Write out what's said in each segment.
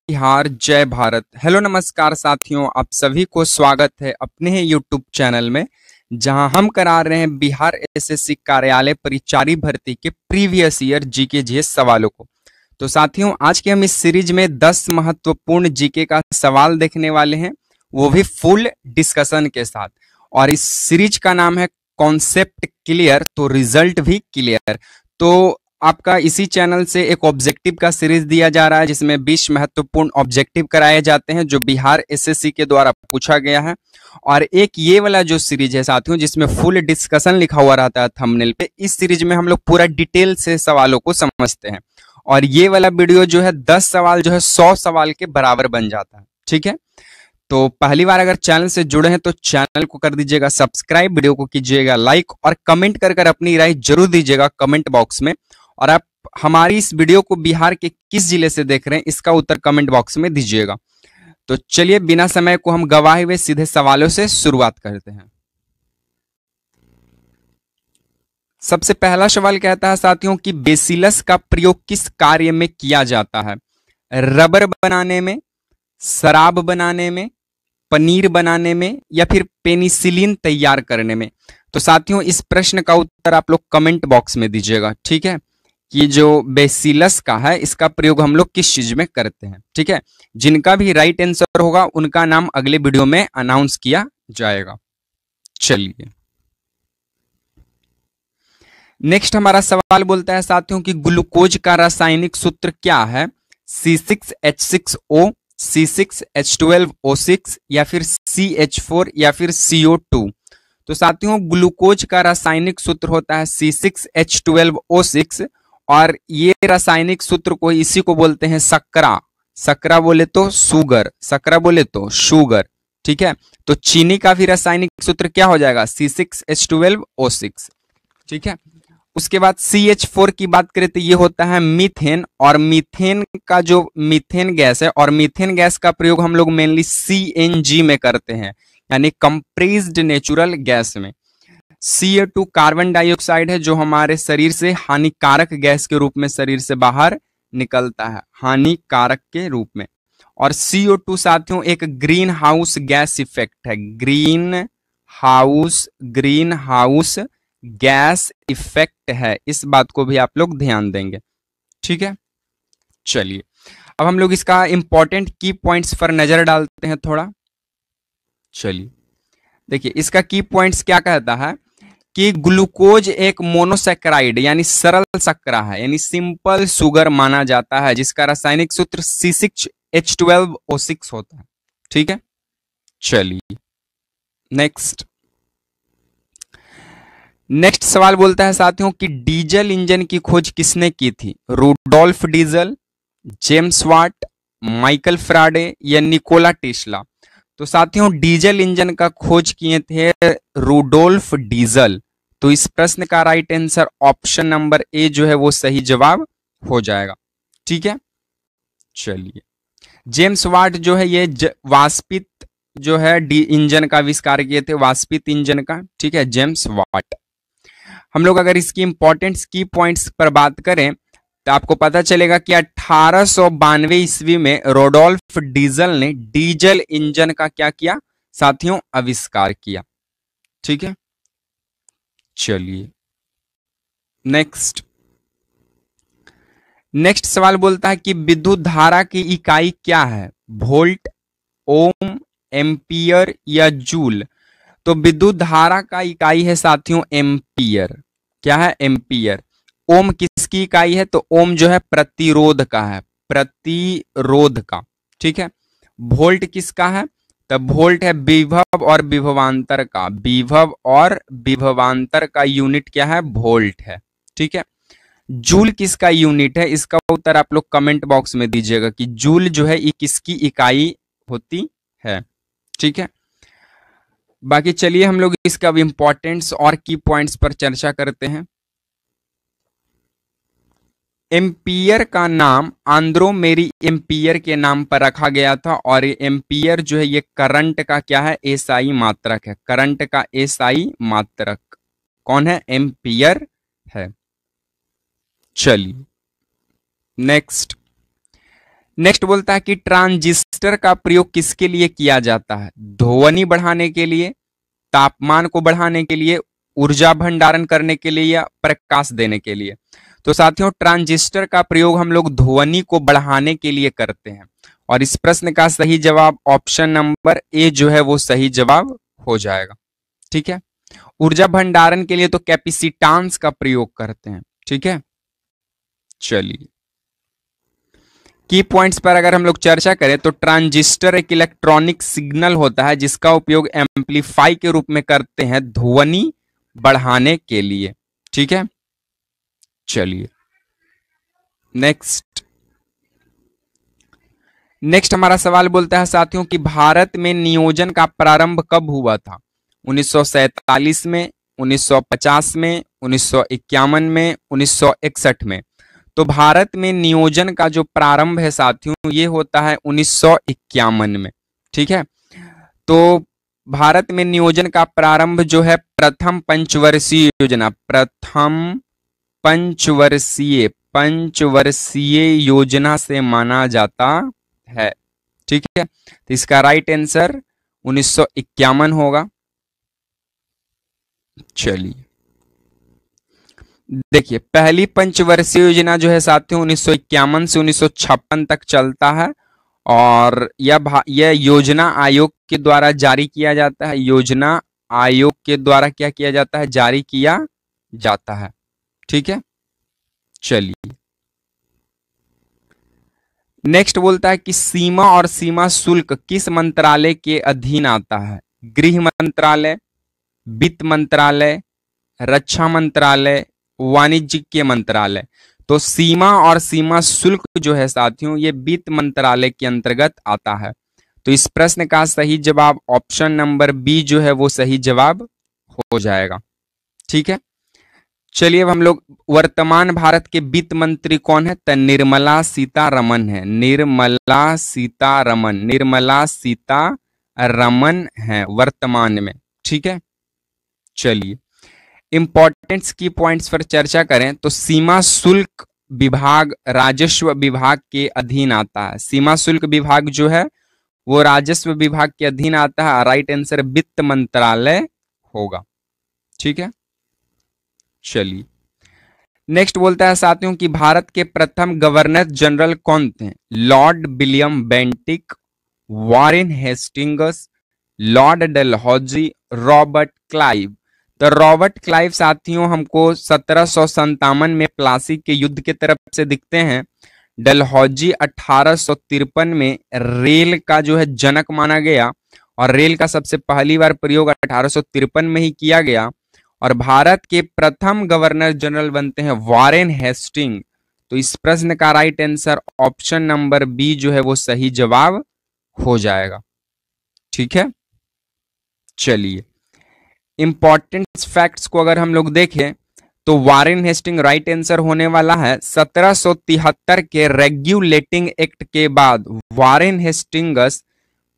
बिहार जय भारत। हेलो नमस्कार साथियों, आप सभी को स्वागत है अपने ही यूट्यूब चैनल में, जहां हम करा रहे हैं बिहार एसएससी कार्यालय परिचारी भर्ती के प्रीवियस ईयर जीके जीएस सवालों को। तो साथियों, आज के हम इस सीरीज में 10 महत्वपूर्ण जीके का सवाल देखने वाले हैं, वो भी फुल डिस्कशन के साथ। और इस सीरीज का नाम है कॉन्सेप्ट क्लियर तो रिजल्ट भी क्लियर। तो आपका इसी चैनल से एक ऑब्जेक्टिव का सीरीज दिया जा रहा है, जिसमें 20 महत्वपूर्ण ऑब्जेक्टिव कराए जाते हैं जो बिहार एसएससी के द्वारा पूछा गया है। और एक ये वाला जो सीरीज है साथियों, जिसमें फुल डिस्कशन लिखा हुआ रहता है थंबनेल पे, इस सीरीज में हम लोग पूरा डिटेल से सवालों को समझते हैं। और ये वाला वीडियो जो है 10 सवाल जो है 100 सवाल के बराबर बन जाता है। ठीक है, तो पहली बार अगर चैनल से जुड़े हैं तो चैनल को कर दीजिएगा सब्सक्राइब, वीडियो को कीजिएगा लाइक और कमेंट कर अपनी राय जरूर दीजिएगा कमेंट बॉक्स में। और आप हमारी इस वीडियो को बिहार के किस जिले से देख रहे हैं, इसका उत्तर कमेंट बॉक्स में दीजिएगा। तो चलिए बिना समय को हम गवाए हुए सीधे सवालों से शुरुआत करते हैं। सबसे पहला सवाल कहता है साथियों कि बेसिलस का प्रयोग किस कार्य में किया जाता है? रबर बनाने में, शराब बनाने में, पनीर बनाने में, या फिर पेनिसिलिन तैयार करने में? तो साथियों, इस प्रश्न का उत्तर आप लोग कमेंट बॉक्स में दीजिएगा। ठीक है, कि जो बेसिलस का है इसका प्रयोग हम लोग किस चीज में करते हैं। ठीक है, जिनका भी राइट आंसर होगा उनका नाम अगले वीडियो में अनाउंस किया जाएगा। चलिए नेक्स्ट हमारा सवाल बोलता है साथियों कि ग्लूकोज का रासायनिक सूत्र क्या है? C6H6O, C6H12O6, या फिर CH4, या फिर CO2? तो साथियों, ग्लूकोज का रासायनिक सूत्र होता है C6H12O6, और ये रासायनिक सूत्र को इसी को बोलते हैं सकरा। सकरा बोले तो शुगर, सकरा बोले तो शुगर। ठीक है, तो चीनी का भी रासायनिक सूत्र क्या हो जाएगा? C6H12O6। ठीक है, उसके बाद CH4 की बात करें तो ये होता है मीथेन, और मीथेन का जो मीथेन गैस है, और मीथेन गैस का प्रयोग हम लोग मेनली CNG में करते हैं, यानी कंप्रेस्ड नेचुरल गैस में। CO2 कार्बन डाइऑक्साइड है जो हमारे शरीर से हानिकारक गैस के रूप में शरीर से बाहर निकलता है, हानिकारक के रूप में। और CO2 साथियों एक ग्रीन हाउस गैस इफेक्ट है, ग्रीन हाउस गैस इफेक्ट है। इस बात को भी आप लोग ध्यान देंगे। ठीक है, चलिए अब हम लोग इसका इंपॉर्टेंट की पॉइंट्स पर नजर डालते हैं थोड़ा। चलिए देखिए, इसका की पॉइंट्स क्या कहता है कि ग्लूकोज एक मोनोसैकेराइड यानी सरल शर्करा है, यानी सिंपल शुगर माना जाता है, जिसका रासायनिक सूत्र C6H12O6 होता है। ठीक है, चलिए नेक्स्ट सवाल बोलता है साथियों कि डीजल इंजन की खोज किसने की थी? Rudolf Diesel, James Watt, Michael Faraday, या निकोला टेस्ला? तो साथियों, डीजल इंजन का खोज किए थे रूडोल्फ डीजल। तो इस प्रश्न का right answer option number A जो है वो सही जवाब हो जाएगा। ठीक है, चलिए जेम्स वाट जो है ये वाष्पित जो है इंजन का आविष्कार किए थे, वाष्पित इंजन का। ठीक है, जेम्स वाट। हम लोग अगर इसकी इंपॉर्टेंट की पॉइंट्स पर बात करें तो आपको पता चलेगा कि 1892 ईस्वी में रोडोल्फ डीजल ने डीजल इंजन का क्या किया साथियों? आविष्कार किया। ठीक है, चलिए नेक्स्ट सवाल बोलता है कि विद्युत धारा की इकाई क्या है? वोल्ट, ओम, एम्पियर, या जूल? तो विद्युत धारा का इकाई है साथियों एम्पियर। क्या है? एम्पियर। ओम किसकी इकाई है? तो ओम जो है प्रतिरोध का है, प्रतिरोध का। ठीक है, वोल्ट किसका है? तब वोल्ट है विभव और विभवांतर का, विभव और विभवांतर का यूनिट क्या है? वोल्ट है। ठीक है, जूल किसका यूनिट है? इसका उत्तर आप लोग कमेंट बॉक्स में दीजिएगा कि जूल जो है ये किसकी इकाई होती है। ठीक है, बाकी चलिए हम लोग इसका इंपॉर्टेंस और की पॉइंट्स पर चर्चा करते हैं। एम्पियर का नाम आंद्रोमेरी एम्पियर के नाम पर रखा गया था, और एम्पियर जो है ये करंट का क्या है? एसआई मात्रक है, करंट का एसआई मात्रक कौन है? एम्पियर है। चलिए नेक्स्ट नेक्स्ट बोलता है कि ट्रांजिस्टर का प्रयोग किसके लिए किया जाता है? ध्वनि बढ़ाने के लिए, तापमान को बढ़ाने के लिए, ऊर्जा भंडारण करने के लिए, या प्रकाश देने के लिए? तो साथियों, ट्रांजिस्टर का प्रयोग हम लोग ध्वनि को बढ़ाने के लिए करते हैं और इस प्रश्न का सही जवाब ऑप्शन नंबर ए जो है वो सही जवाब हो जाएगा। ठीक है, ऊर्जा भंडारण के लिए तो कैपेसिटेंस का प्रयोग करते हैं। ठीक है, चलिए की पॉइंट्स पर अगर हम लोग चर्चा करें तो ट्रांजिस्टर एक इलेक्ट्रॉनिक सिग्नल होता है जिसका उपयोग एम्पलीफाई के रूप में करते हैं ध्वनि बढ़ाने के लिए। ठीक है, चलिए नेक्स्ट हमारा सवाल बोलता है साथियों कि भारत में नियोजन का प्रारंभ कब हुआ था? 1947 में, 1950 में, 1951 में, 1961 में? तो भारत में नियोजन का जो प्रारंभ है साथियों ये होता है 1951 में। ठीक है, तो भारत में नियोजन का प्रारंभ जो है प्रथम पंचवर्षीय योजना, प्रथम पंचवर्षीय योजना से माना जाता है। ठीक है, तो इसका राइट आंसर 1951 होगा। चलिए देखिए, पहली पंचवर्षीय योजना जो है साथियों 1951 से 1956 तक चलता है और यह योजना आयोग के द्वारा जारी किया जाता है। योजना आयोग के द्वारा क्या किया जाता है? जारी किया जाता है। ठीक है, चलिए नेक्स्ट बोलता है कि सीमा और सीमा शुल्क किस मंत्रालय के अधीन आता है? गृह मंत्रालय, वित्त मंत्रालय, रक्षा मंत्रालय, वाणिज्य मंत्रालय? तो सीमा और सीमा शुल्क जो है साथियों ये वित्त मंत्रालय के अंतर्गत आता है। तो इस प्रश्न का सही जवाब ऑप्शन नंबर बी जो है वो सही जवाब हो जाएगा। ठीक है, चलिए अब हम लोग वर्तमान भारत के वित्त मंत्री कौन है? तो निर्मला सीतारमन है। निर्मला सीतारमन है वर्तमान में। ठीक है, चलिए इंपॉर्टेंट्स की पॉइंट्स पर चर्चा करें तो सीमा शुल्क विभाग राजस्व विभाग के अधीन आता है। सीमा शुल्क विभाग जो है वो राजस्व विभाग के अधीन आता है। राइट आंसर वित्त मंत्रालय होगा। ठीक है, चलिए नेक्स्ट बोलता है साथियों कि भारत के प्रथम गवर्नर जनरल कौन थे? Lord William Bentinck, Warren Hastings, Lord Dalhousie, Robert Clive? तो रॉबर्ट क्लाइव साथियों हमको 1757 में प्लासी के युद्ध के तरफ से दिखते हैं। डलहौजी 1853 में रेल का जो है जनक माना गया और रेल का सबसे पहली बार प्रयोग 1853 में ही किया गया। और भारत के प्रथम गवर्नर जनरल बनते हैं वॉरेन हेस्टिंग। तो इस प्रश्न का right answer option number B जो है वो सही जवाब हो जाएगा। ठीक है, चलिए इंपॉर्टेंट फैक्ट्स को अगर हम लोग देखें तो वॉरेन हेस्टिंग राइट आंसर होने वाला है। 1773 के रेगुलेटिंग एक्ट के बाद वॉरेन हेस्टिंग्स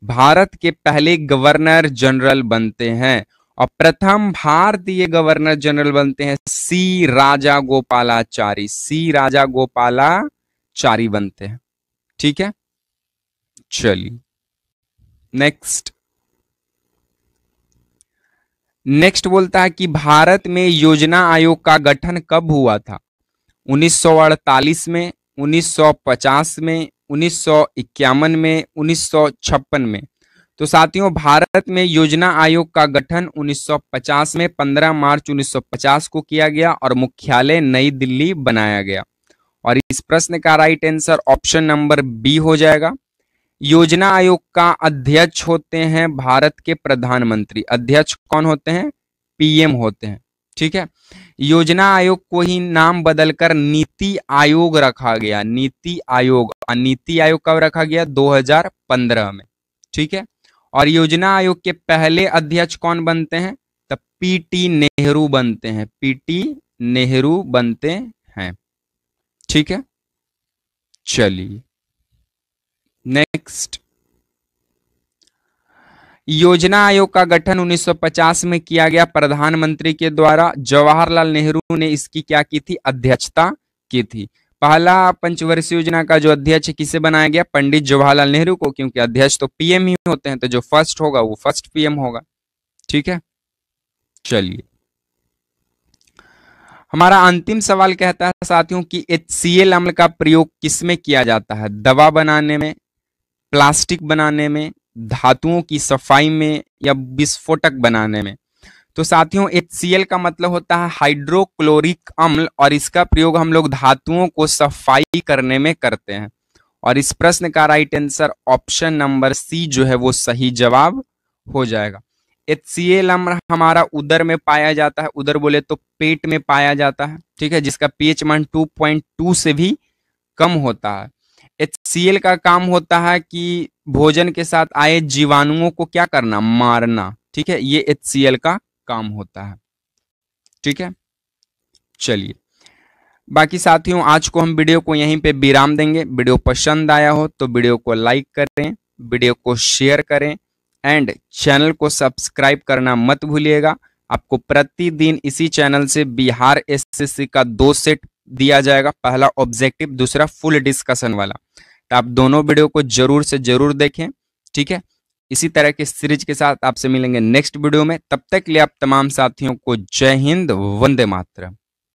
भारत के पहले गवर्नर जनरल बनते हैं और प्रथम भारतीय गवर्नर जनरल बनते हैं सी राजागोपालाचारी बनते हैं। ठीक है, चलिए नेक्स्ट बोलता है कि भारत में योजना आयोग का गठन कब हुआ था? 1948 में, 1950 में, 1951 में, 1956 में? तो साथियों भारत में योजना आयोग का गठन 1950 में 15 मार्च 1950 को किया गया और मुख्यालय नई दिल्ली बनाया गया। और इस प्रश्न का right answer option number B हो जाएगा। योजना आयोग का अध्यक्ष होते हैं भारत के प्रधानमंत्री। अध्यक्ष कौन होते हैं? पीएम होते हैं। ठीक है, योजना आयोग को ही नाम बदलकर नीति आयोग रखा गया। नीति आयोग कब रखा गया? 2015 में। ठीक है, और योजना आयोग के पहले अध्यक्ष कौन बनते हैं? तो पीटी नेहरू बनते हैं। पीटी नेहरू बनते हैं। ठीक है, चलिए नेक्स्ट योजना आयोग का गठन 1950 में किया गया प्रधानमंत्री के द्वारा। जवाहरलाल नेहरू ने इसकी क्या की थी? अध्यक्षता की थी। पहला पंचवर्षीय योजना का जो अध्यक्ष किसे बनाया गया? पंडित जवाहरलाल नेहरू को, क्योंकि अध्यक्ष तो पीएम ही होते हैं, तो जो फर्स्ट होगा वो फर्स्ट पीएम होगा। ठीक है, चलिए हमारा अंतिम सवाल कहता है साथियों कि HCl अम्ल का प्रयोग किसमें किया जाता है? दवा बनाने में, प्लास्टिक बनाने में, धातुओं की सफाई में, या विस्फोटक बनाने में? तो साथियों HCl का मतलब होता है हाइड्रोक्लोरिक अम्ल, और इसका प्रयोग हम लोग धातुओं को सफाई करने में करते हैं। और इस प्रश्न का right answer option number C जो है वो सही जवाब हो जाएगा। HCl अम्ल हमारा उदर में पाया जाता है, उदर बोले तो पेट में पाया जाता है। ठीक है, जिसका pH मान 2.2 से भी कम होता है। HCl का काम होता है कि भोजन के साथ आए जीवाणुओं को क्या करना? मारना। ठीक है, ये HCl का काम होता है। ठीक है, चलिए बाकी साथियों आज को हम वीडियो को यहीं पे विराम देंगे। वीडियो पसंद आया हो तो वीडियो को लाइक करें, वीडियो को शेयर करें एंड चैनल को सब्सक्राइब करना मत भूलिएगा। आपको प्रतिदिन इसी चैनल से बिहार एसएससी का 2 सेट दिया जाएगा, पहला ऑब्जेक्टिव, दूसरा फुल डिस्कशन वाला। तो आप दोनों वीडियो को जरूर से जरूर देखें। ठीक है, इसी तरह के सीरीज के साथ आपसे मिलेंगे नेक्स्ट वीडियो में। तब तक के लिए आप तमाम साथियों को जय हिंद, वंदे मातरम।